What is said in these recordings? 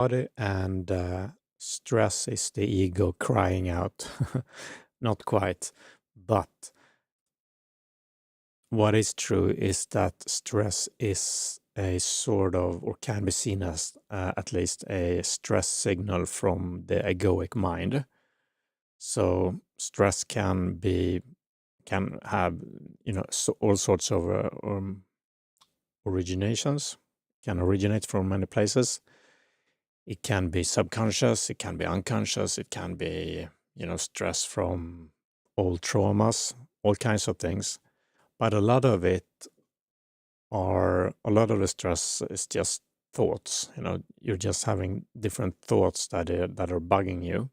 body, and stress is the ego crying out. Not quite, but what is true is that stress is a sort of, or can be seen as at least a stress signal from the egoic mind. So stress can have, all sorts of originations, can originate from many places. It can be subconscious, it can be unconscious, it can be, stress from old traumas, all kinds of things. But a lot of the stress is just thoughts. You're just having different thoughts that are bugging you,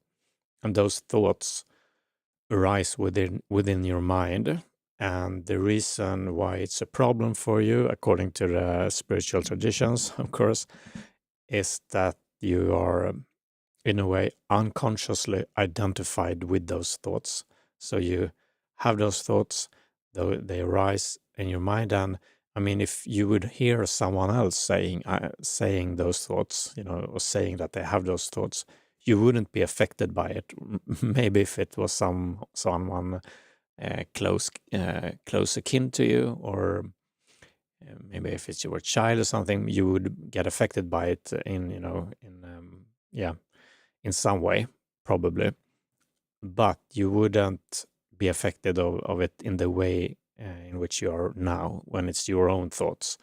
and those thoughts arise within your mind. And the reason why it's a problem for you, according to the spiritual traditions, of course, is that you are, in a way, unconsciously identified with those thoughts. So you have those thoughts, though they arise in your mind. And I mean, if you would hear someone else saying those thoughts, or saying that they have those thoughts, you wouldn't be affected by it. Maybe if it was someone close akin to you, or maybe if it's your child or something, you would get affected by it in some way, probably. But you wouldn't be affected of it in the way in which you are now, when it's your own thoughts.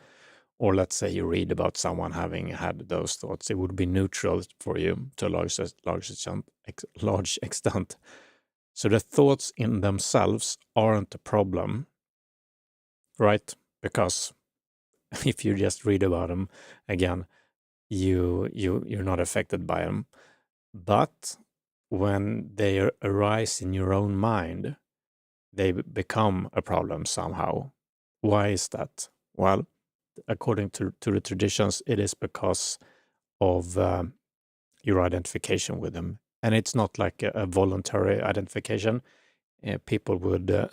Or let's say you read about someone having had those thoughts, it would be neutral for you to a large extent. So the thoughts in themselves aren't a problem, right? Because if you just read about them, again, you're not affected by them. But when they arise in your own mind, they become a problem somehow. Why is that? Well, according to the traditions, it is because of your identification with them. And it's not like a voluntary identification. People would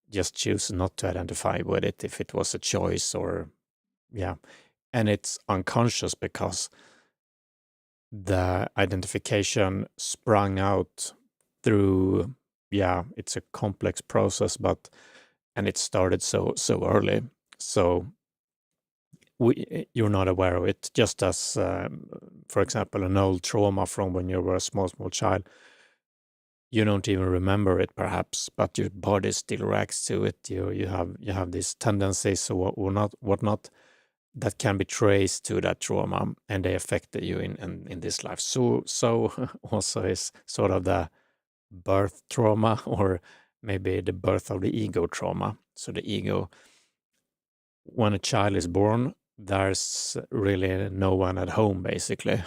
just choose not to identify with it if it was a choice, or, yeah. And it's unconscious because the identification sprung out through, it's a complex process, and it started so early. So you're not aware of it, just as, for example, an old trauma from when you were a small child. You don't even remember it, perhaps, but your body still reacts to it. You have these tendencies or whatnot that can be traced to that trauma, and they affected you in this life. So also is sort of the birth trauma, or maybe the birth of the ego trauma. So the ego, when a child is born, there's really no one at home, basically.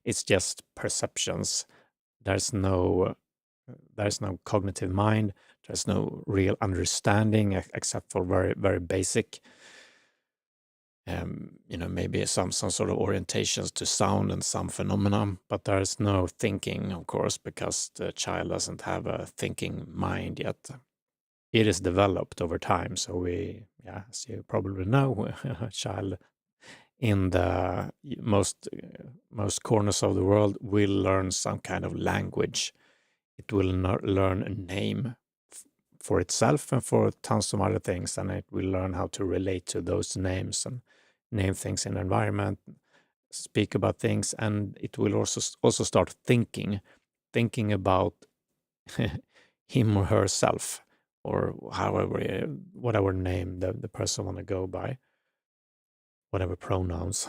It's just perceptions. There's no cognitive mind. There's no real understanding, except for very, very basic, maybe some sort of orientations to sound and some phenomena, but there's no thinking, of course, because the child doesn't have a thinking mind yet. It is developed over time. So as you probably know, a child in the most corners of the world will learn some kind of language. It will learn a name for itself and for tons of other things, and it will learn how to relate to those names and name things in the environment, speak about things, and it will also start thinking about him or herself, or whatever name the person want to go by, whatever pronouns.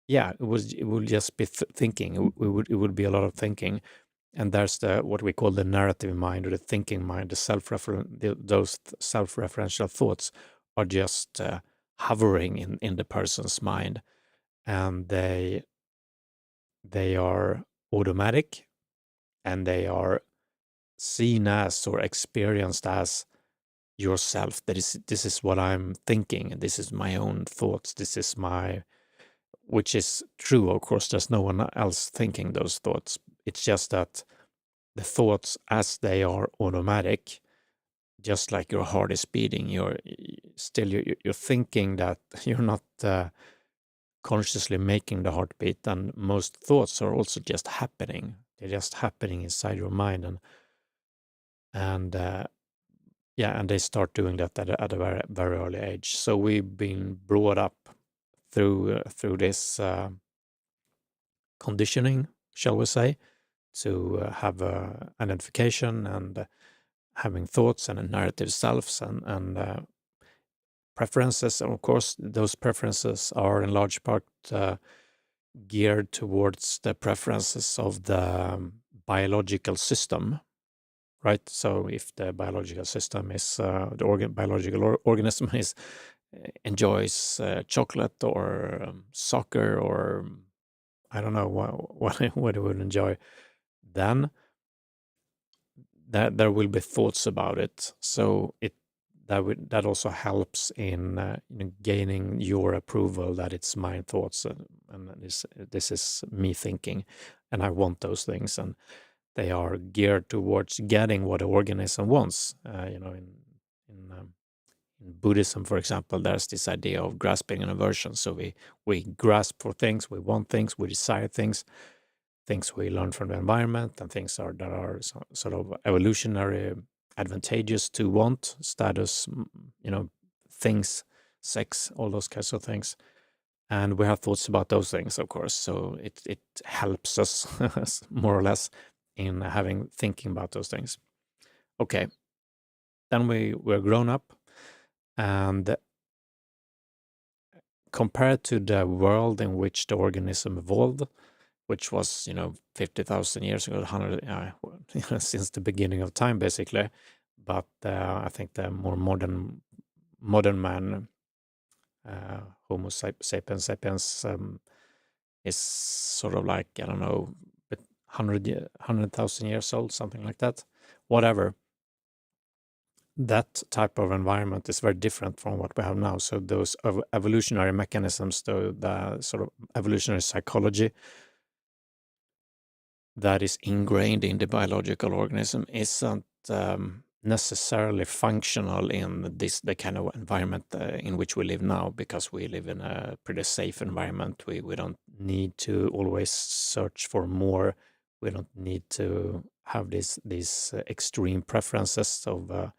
It will just be thinking. It would be a lot of thinking. And there's what we call the narrative mind, or the thinking mind, those self-referential thoughts are just hovering in the person's mind, and they are automatic, and they are seen as or experienced as yourself. This is what I'm thinking, and this is my own thoughts. Which is true, of course. There's no one else thinking those thoughts. It's just that the thoughts, as they are automatic, just like your heart is beating, you're thinking that you're not consciously making the heartbeat, and most thoughts are also just happening. They're just happening inside your mind, and they start doing that at a very, very early age. So we've been brought up through this conditioning, shall we say, to have identification and having thoughts and narrative selves and preferences. And of course, those preferences are in large part geared towards the preferences of the biological system, right? So if the biological system is biological organism is enjoys chocolate or soccer or I don't know what it would enjoy, then there will be thoughts about it. So that also helps in gaining your approval that it's my thoughts and this is me thinking, and I want those things, and they are geared towards getting what the organism wants. In Buddhism, for example, there's this idea of grasping and aversion. So we grasp for things, we want things, we desire things we learn from the environment, and things that are sort of evolutionary advantageous to want, status, things, sex, all those kinds of things. And we have thoughts about those things, of course. So it helps us more or less in thinking about those things. Okay. Then we're grown up, and compared to the world in which the organism evolved, which was 50,000 years ago, 100 since the beginning of time, basically. But I think the more modern man, Homo sapiens sapiens, is sort of like, I don't know, 100,000 years old, something like that. Whatever. That type of environment is very different from what we have now. So those evolutionary mechanisms, the sort of evolutionary psychology that is ingrained in the biological organism isn't necessarily functional in the kind of environment in which we live now, because we live in a pretty safe environment. We don't need to always search for more. We don't need to have these extreme preferences of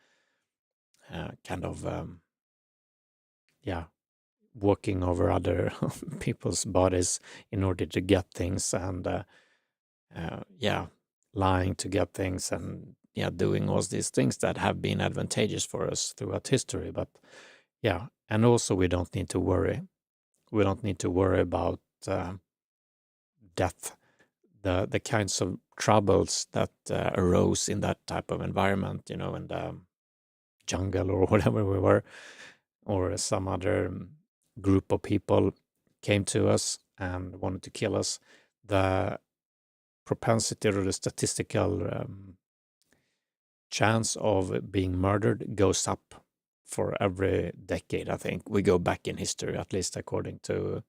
walking over other people's bodies in order to get things, and lying to get things, and doing all these things that have been advantageous for us throughout history. But and also we don't need to worry. We don't need to worry about death, the kinds of troubles that arose in that type of environment, in the jungle or whatever we were, or some other group of people came to us and wanted to kill us. The propensity or the statistical chance of being murdered goes up for every decade. I think we go back in history, at least according to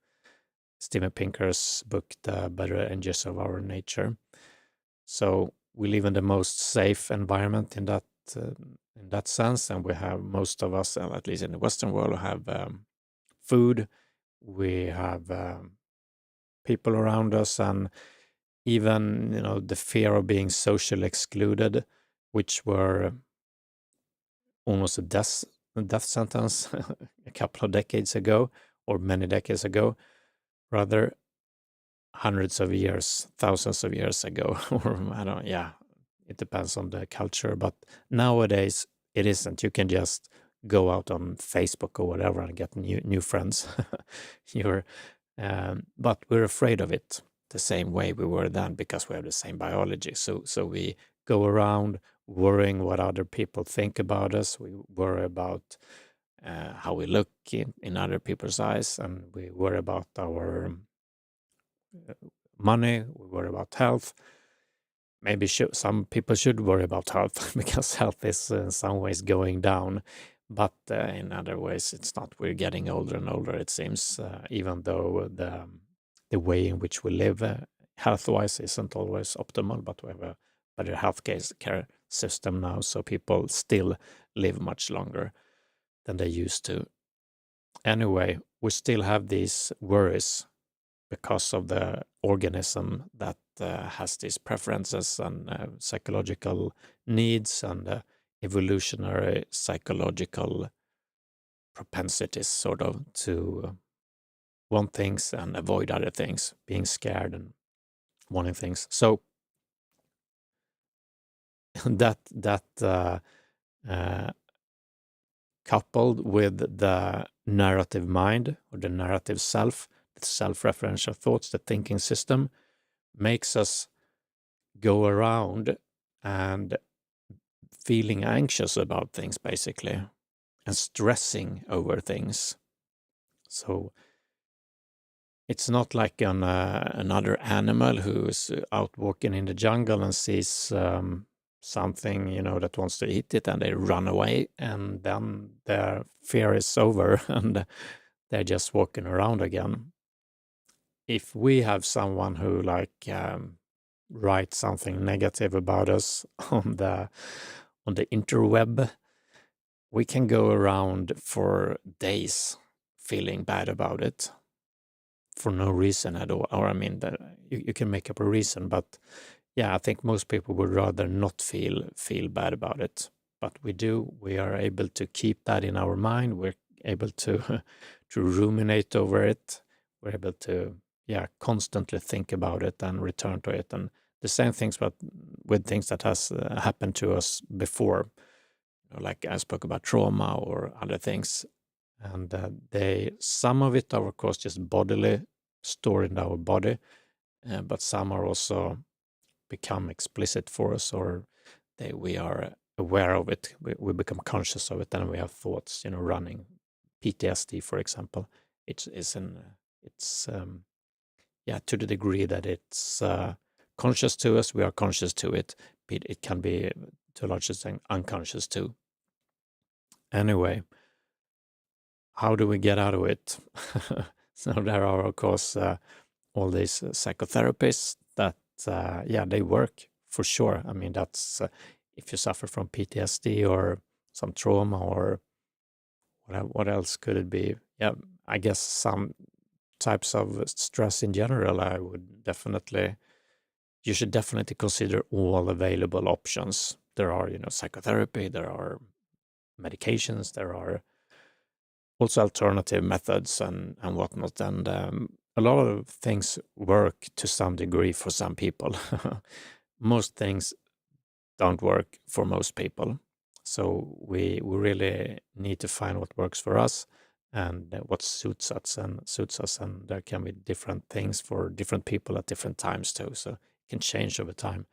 Steven Pinker's book, The Better Engines of Our Nature. So we live in the most safe environment in that sense, and we have, most of us, at least in the Western world, have food. We have people around us, and even the fear of being socially excluded, which were almost a death sentence a couple of decades ago, or many decades ago, rather, hundreds of years, thousands of years ago, or I don't. It depends on the culture, but nowadays it isn't. You can just go out on Facebook or whatever and get new friends. But we're afraid of it the same way we were then, because we have the same biology. So we go around worrying what other people think about us. We worry about how we look in other people's eyes, and we worry about our money. We worry about health. Maybe some people should worry about health because health is in some ways going down, but in other ways it's not. We're getting older and older, it seems, even though the way in which we live health-wise isn't always optimal, but we have a better care system now, so people still live much longer than they used to. Anyway, we still have these worries because of the organism that has these preferences and psychological needs and evolutionary psychological propensities, sort of, to want things and avoid other things, being scared and wanting things. So that coupled with the narrative mind or the narrative self, the self-referential thoughts, the thinking system, makes us go around and feeling anxious about things, basically, and stressing over things. So it's not like another animal who's out walking in the jungle and sees something, that wants to eat it, and they run away, and then their fear is over and they're just walking around again. If we have someone who writes something negative about us on the interweb, we can go around for days feeling bad about it for no reason at all. Or I mean, you can make up a reason, but yeah, I think most people would rather not feel bad about it. But we do. We are able to keep that in our mind. We're able to to ruminate over it. We're able to constantly think about it and return to it. And the same things, but with things that has happened to us before, like I spoke about trauma or other things. And some of it are, of course, just bodily, stored in our body, but some are also become explicit for us, or we are aware of it. We become conscious of it, and we have thoughts, running. PTSD, for example, it's to the degree that it's conscious to us, we are conscious to it. It can be, to a large extent, unconscious too. Anyway, how do we get out of it? So there are, of course, all these psychotherapists that, they work for sure. I mean, that's if you suffer from PTSD or some trauma, or what else could it be? Yeah, I guess some types of stress in general. You should definitely consider all available options. There are, psychotherapy, there are medications, there are also alternative methods and whatnot. And a lot of things work to some degree for some people. Most things don't work for most people. So we really need to find what works for us and what suits us. And there can be different things for different people at different times too. So it can change over time.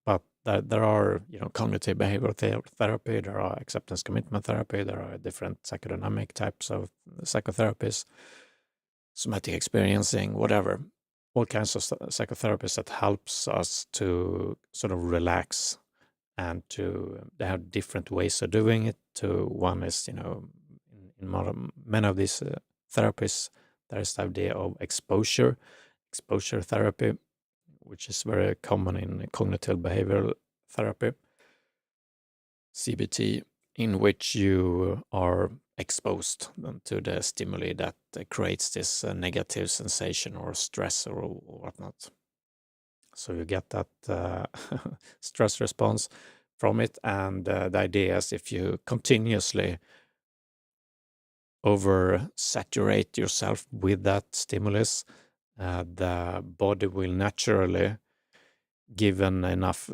But there are, cognitive behavioral therapy, there are acceptance commitment therapy, there are different psychodynamic types of psychotherapies, somatic experiencing, whatever. All kinds of psychotherapies that helps us to sort of relax, and they have different ways of doing it. One is, in many of these therapies, there is the idea of exposure therapy, which is very common in cognitive behavioral therapy, CBT, in which you are exposed to the stimuli that creates this negative sensation or stress or whatnot. So you get that stress response from it. And the idea is, if you continuously oversaturate yourself with that stimulus, the body will naturally, given enough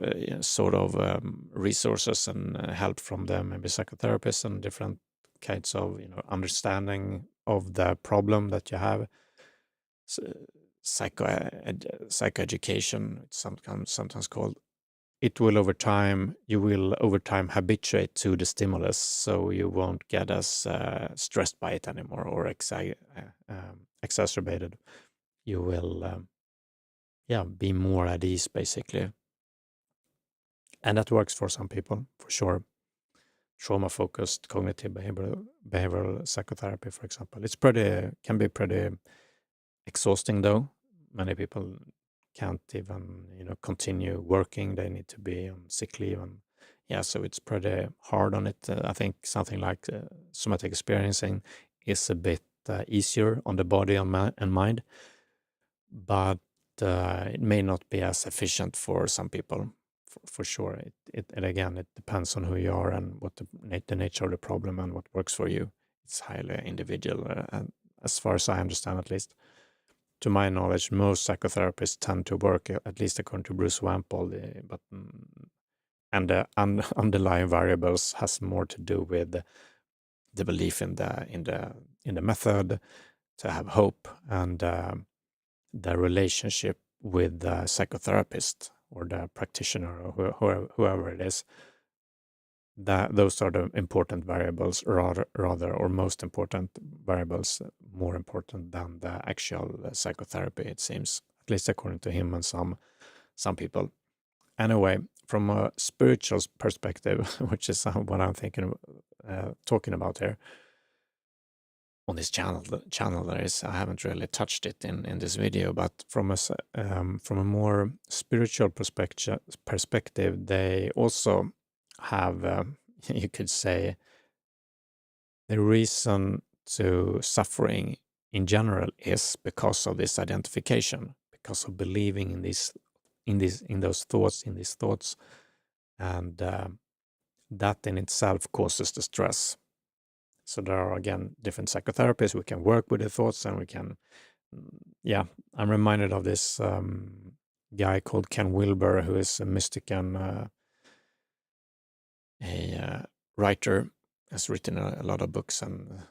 resources and help from them, maybe psychotherapists and different kinds of understanding of the problem that you have. So, psychoeducation, it's sometimes called. You will over time habituate to the stimulus, so you won't get as stressed by it anymore or exacerbated. You will be more at ease, basically. And that works for some people, for sure. Trauma-focused cognitive behavioral psychotherapy, for example. Can be pretty exhausting, though. Many people can't even, continue working. They need to be on sick leave, and so it's pretty hard on it. I think something like somatic experiencing is a bit easier on the body and mind, but it may not be as efficient for some people, for sure. And again, it depends on who you are and what the nature of the problem and what works for you. It's highly individual, and as far as I understand, at least to my knowledge, most psychotherapists tend to work, at least according to Bruce Wampole, and the underlying variables has more to do with the belief in the method, to have hope, and the relationship with the psychotherapist or the practitioner or whoever it is. Those are the important variables, rather, or most important variables, more important than the actual psychotherapy, it seems, at least according to him and some people. Anyway, from a spiritual perspective, which is what I'm talking about here on this channel, I haven't really touched it in this video, but from a more spiritual perspective, they also have, you could say, the reason to suffering in general is because of this identification, because of believing in those thoughts, and that in itself causes the stress. So there are, again, different psychotherapies. We can work with the thoughts, and we can, I'm reminded of this guy called Ken Wilber, who is a mystic and a writer, has written a lot of books and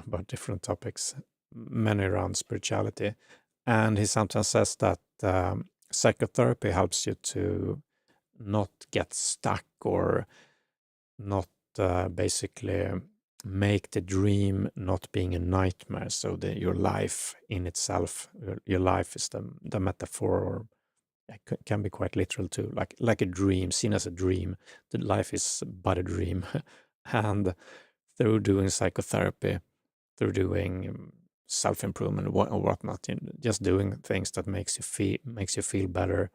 about different topics, many around spirituality. And he sometimes says that psychotherapy helps you to not get stuck or not basically make the dream not being a nightmare. So your life in itself, your life is the metaphor, or it can be quite literal too, like a dream, seen as a dream. The life is but a dream. And through doing psychotherapy, through doing self-improvement or whatnot, just doing things that makes you feel better,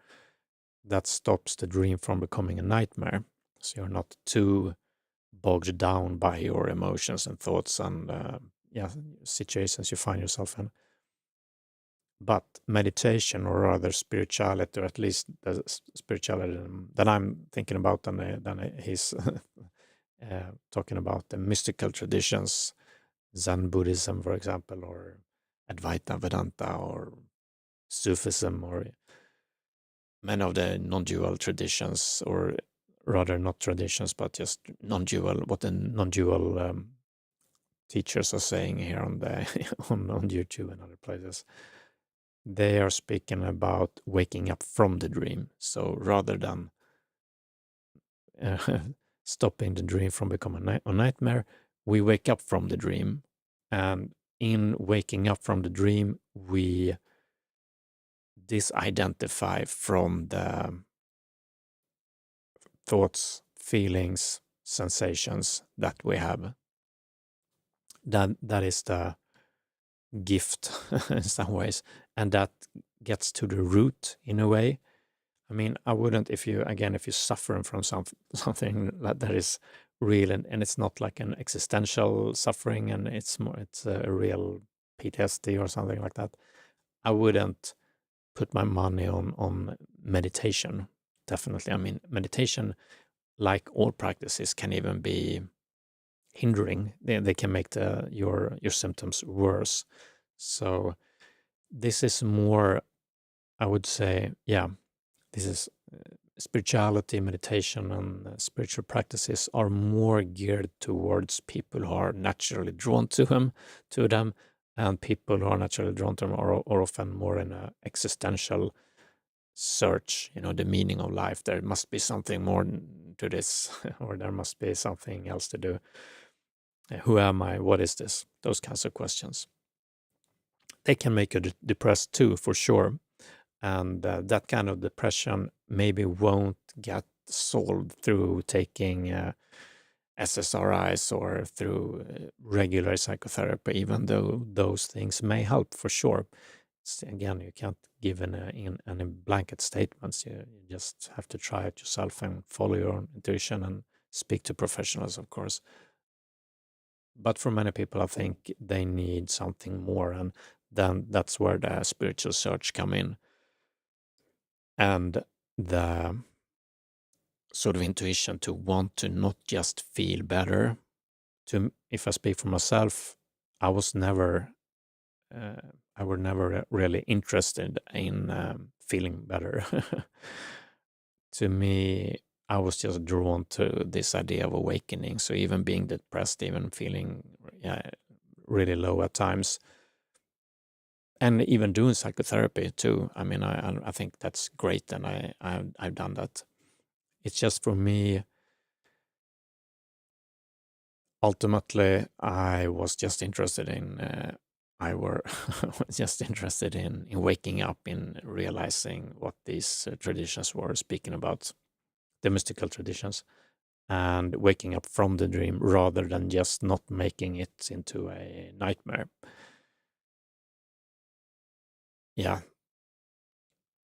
that stops the dream from becoming a nightmare. So you're not too bogged down by your emotions and thoughts and situations you find yourself in. But meditation, or rather spirituality, or at least the spirituality that I'm thinking about, than he's talking about, the mystical traditions, Zen Buddhism, for example, or Advaita Vedanta, or Sufism, or many of the non-dual traditions, or rather not traditions, but just non-dual, what the non-dual teachers are saying here on on YouTube and other places. They are speaking about waking up from the dream. So rather than stopping the dream from becoming a nightmare, we wake up from the dream. And in waking up from the dream, we disidentify from the thoughts, feelings, sensations that we have. That is the gift in some ways, and that gets to the root in a way. I mean, I wouldn't, if you're suffering from something that is real, and it's not like an existential suffering, and it's a real PTSD or something like that, I wouldn't put my money on meditation. Definitely. I mean, meditation, like all practices, can even be hindering. They can make your symptoms worse. So this is more, I would say, this is spirituality, meditation, and spiritual practices are more geared towards people who are naturally drawn to them, and people who are naturally drawn to them are often more in an existential search, the meaning of life. There must be something more to this, or there must be something else to do. Who am I? What is this? Those kinds of questions. They can make you depressed too, for sure. And that kind of depression maybe won't get solved through taking SSRIs or through regular psychotherapy, even though those things may help for sure. Again, you can't give any blanket statements. You just have to try it yourself and follow your own intuition and speak to professionals, of course. But for many people, I think they need something more, and then that's where the spiritual search come in, and the sort of intuition to want to not just feel better. If I speak for myself, I was never, I were never really interested in feeling better. To me, I was just drawn to this idea of awakening. So even being depressed, even feeling really low at times, and even doing psychotherapy too. I mean, I think that's great, and I've done that. It's just for me. Ultimately, I was just interested in. I were just interested in waking up, in realizing what these traditions were speaking about, the mystical traditions, and waking up from the dream rather than just not making it into a nightmare. Yeah.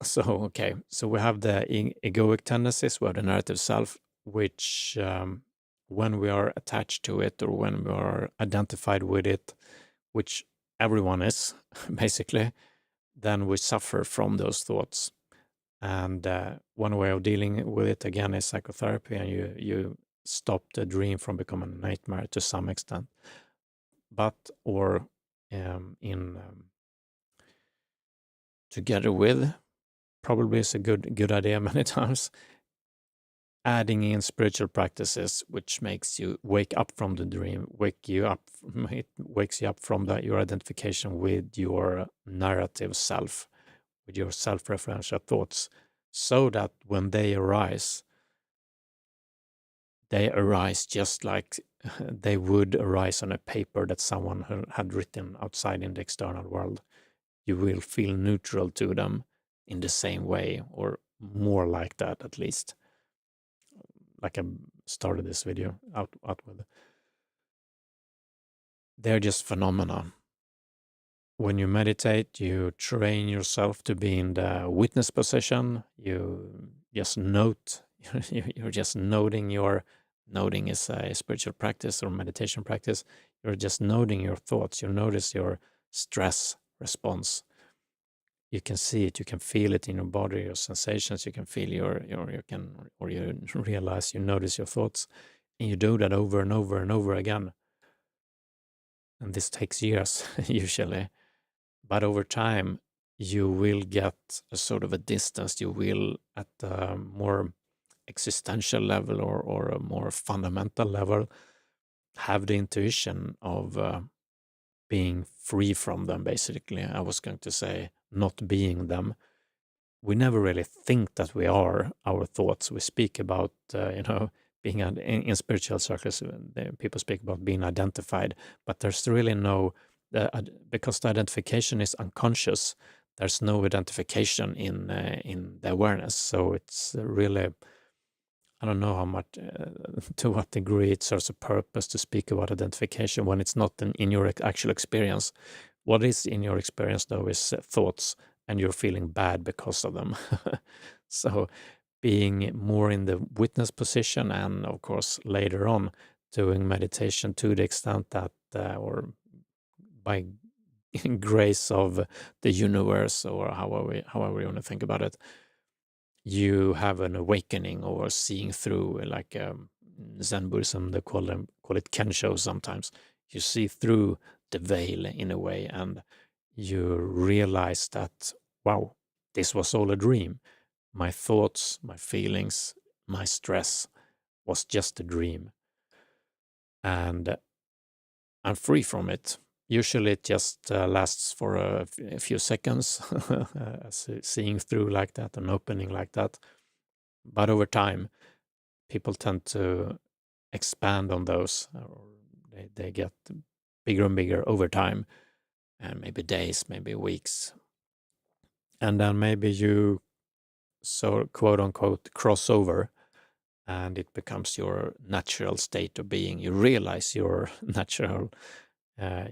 So, okay. So we have the egoic tendencies, we have the narrative self, which when we are attached to it or when we are identified with it, which everyone is, basically, then we suffer from those thoughts. And one way of dealing with it, again, is psychotherapy, and you stop the dream from becoming a nightmare to some extent. But, or in together with, probably is a good idea many times, adding in spiritual practices which makes you wake up from the dream, it wakes you up from your identification with your narrative self, with your self-referential thoughts, so that when they arise just like they would arise on a paper that someone had written outside in the external world. You will feel neutral to them in the same way, or more like that at least. Like I started this video out with. They're just phenomena. When you meditate, you train yourself to be in the witness position. You just note, you're just noting noting is a spiritual practice or meditation practice. You're just noting your thoughts. You notice your stress response. You can see it, you can feel it in your body, your sensations, you can feel you realize, you notice your thoughts, and you do that over and over and over again. And this takes years, usually. But over time, you will get a sort of a distance. You will, at a more existential level or a more fundamental level, have the intuition of being free from them, basically. I was going to say not being them. We never really think that we are our thoughts. We speak about, being in spiritual circles, people speak about being identified, but there's really no, because the identification is unconscious, there's no identification in the awareness. So it's really, I don't know how much, to what degree it serves a purpose to speak about identification when it's not in your actual experience. What is in your experience, though, is thoughts, and you're feeling bad because of them. So being more in the witness position, and of course later on doing meditation to the extent that, or by grace of the universe, or however you want to think about it, you have an awakening or seeing through, like Zen Buddhism, they call it kensho sometimes. You see through the veil in a way, and you realize that, wow, this was all a dream. My thoughts, my feelings, my stress was just a dream. And I'm free from it. Usually it just lasts for a few seconds, seeing through like that and opening like that. But over time, people tend to expand on those, or they get bigger and bigger over time, and maybe days, maybe weeks. And then maybe you, so quote unquote, cross over, and it becomes your natural state of being. You realize your natural,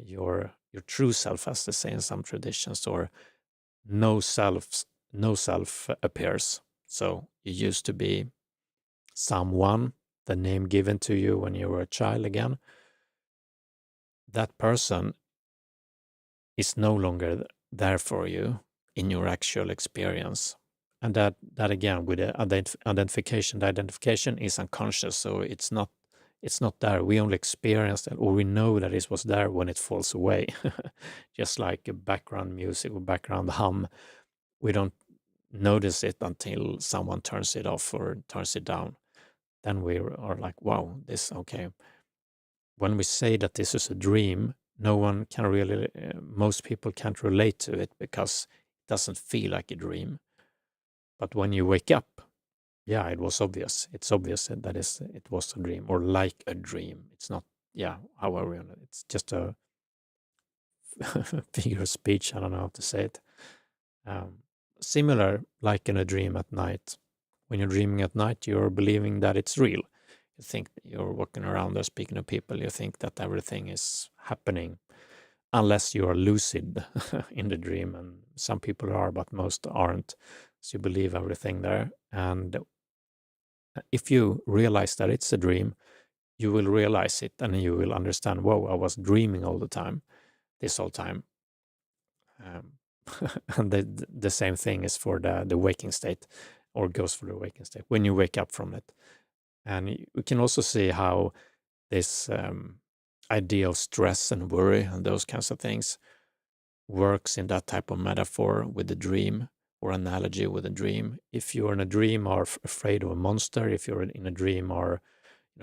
your true self, as they say in some traditions, or no self appears. So you used to be someone, the name given to you when you were a child again, that person is no longer there for you in your actual experience. And that again, with the identification, the identification is unconscious, so it's not there. We only experience it, or we know that it was there when it falls away. Just like a background music or background hum, we don't notice it until someone turns it off or turns it down. Then we are like, wow, this, okay. When we say that this is a dream, no one can really, most people can't relate to it because it doesn't feel like a dream. But when you wake up, yeah, it was obvious. It's obvious that it was a dream, or like a dream. It's not, yeah, however, it's just a figure of speech. I don't know how to say it. Similar, like in a dream at night. When you're dreaming at night, you're believing that it's real. You think you're walking around there speaking to people. You think that everything is happening, unless you are lucid in the dream. And some people are, but most aren't. So you believe everything there. And if you realize that it's a dream, you will realize it and you will understand, whoa, I was dreaming all the time, this whole time. And the same thing is for the waking state, or goes for the waking state, when you wake up from it. And you can also see how this idea of stress and worry and those kinds of things works in that type of metaphor with the dream, or analogy with a dream. If you're in a dream are afraid of a monster, if you're in a dream or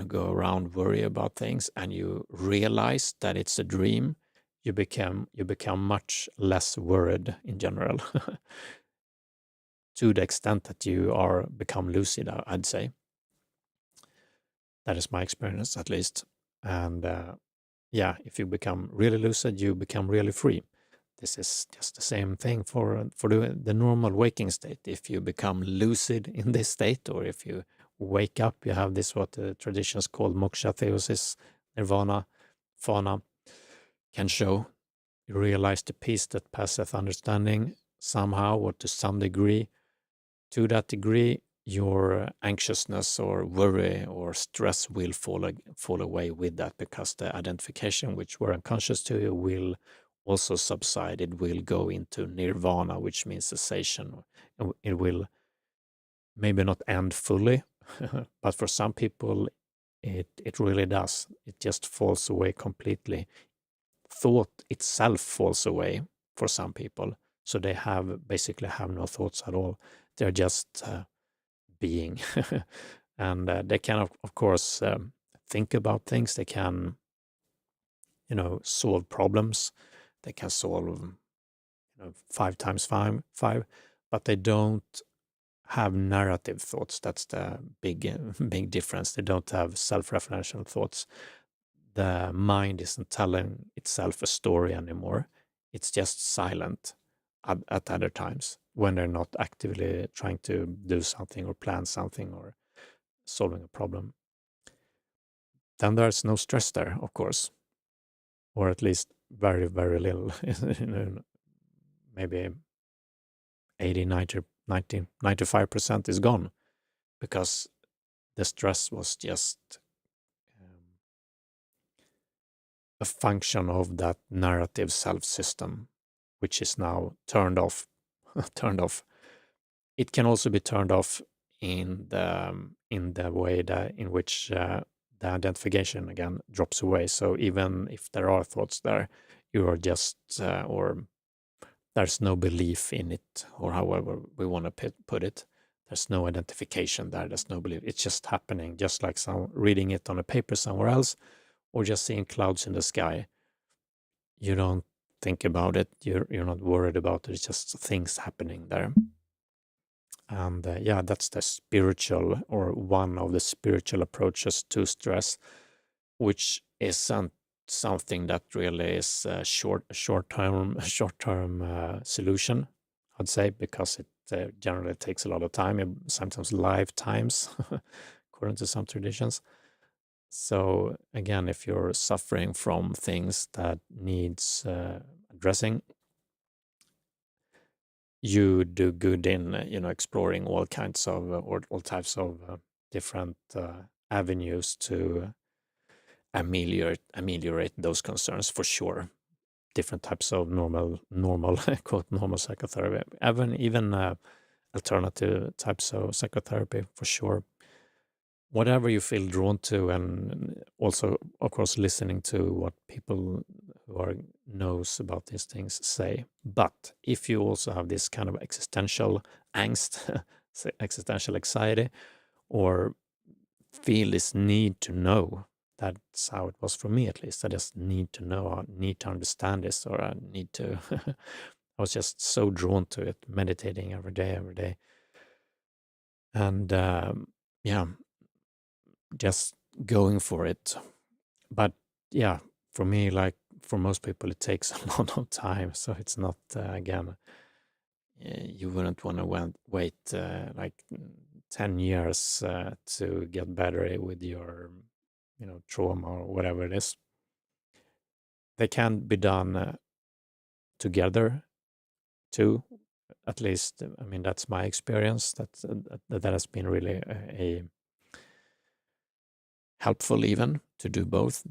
go around worry about things, and you realize that it's a dream, you become much less worried in general. To the extent that you are become lucid, I'd say. That is my experience, at least. And yeah, if you become really lucid, you become really free. This is just the same thing for the normal waking state. If you become lucid in this state, or if you wake up, you have this, what the traditions call moksha, theosis, nirvana, fanaa, kensho. You realize the peace that passeth understanding somehow, or to some degree. To that degree, your anxiousness or worry or stress will fall away with that, because the identification, which were unconscious to you, will also subside. It will go into nirvana, which means cessation. It will maybe not end fully, but for some people, it really does. It just falls away completely. Thought itself falls away for some people, so they basically have no thoughts at all. They're just being, and they can of course think about things. They can solve problems. They can solve 5 times 5, but they don't have narrative thoughts. That's the big difference. They don't have self-referential thoughts. The mind isn't telling itself a story anymore. It's just silent at other times, when they're not actively trying to do something or plan something or solving a problem. Then there's no stress there, of course, or at least very, very little. Maybe 80, 90, 95% is gone, because the stress was just a function of that narrative self system, which is now turned off. Turned off. It can also be turned off in the way that in which the identification again drops away. So even if there are thoughts there, you are just or there's no belief in it, or however we want to put it. There's no identification there. There's no belief. It's just happening, just like some reading it on a paper somewhere else, or just seeing clouds in the sky. You don't think about it. You're not worried about it. It's just things happening there. And yeah, that's the spiritual, or one of the spiritual approaches to stress, which isn't something that really is a short-term solution, I'd say, because it generally takes a lot of time, sometimes lifetimes, according to some traditions. So again, if you're suffering from things that needs addressing, you do good in exploring all kinds of or all types of different avenues to ameliorate those concerns for sure. Different types of normal quote normal psychotherapy, even alternative types of psychotherapy for sure. Whatever you feel drawn to, and also of course listening to what people who are knows about these things say. But if you also have this kind of existential angst, existential anxiety, or feel this need to know, that's how it was for me at least. I just need to know, I need to understand this, or I need to I was just so drawn to it, meditating every day. And yeah, just going for it. But yeah, for me, like for most people, it takes a lot of time. So it's not, again, you wouldn't want to wait like 10 years to get better with your, trauma or whatever it is. They can be done together too. At least, I mean, that's my experience. That has been really a helpful even to do both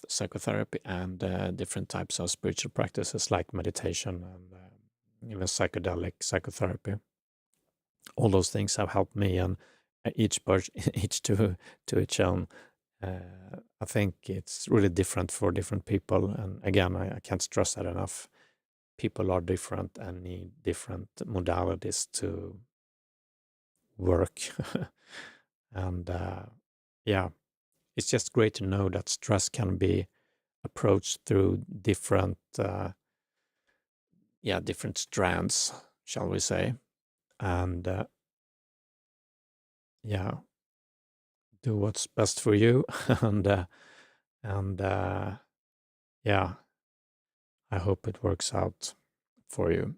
psychotherapy and different types of spiritual practices like meditation and even psychedelic psychotherapy. All those things have helped me, and each to its own. I think it's really different for different people, and again, I can't stress that enough. People are different and need different modalities to work, and yeah, it's just great to know that stress can be approached through different different strands, shall we say. And yeah, do what's best for you. And yeah, I hope it works out for you.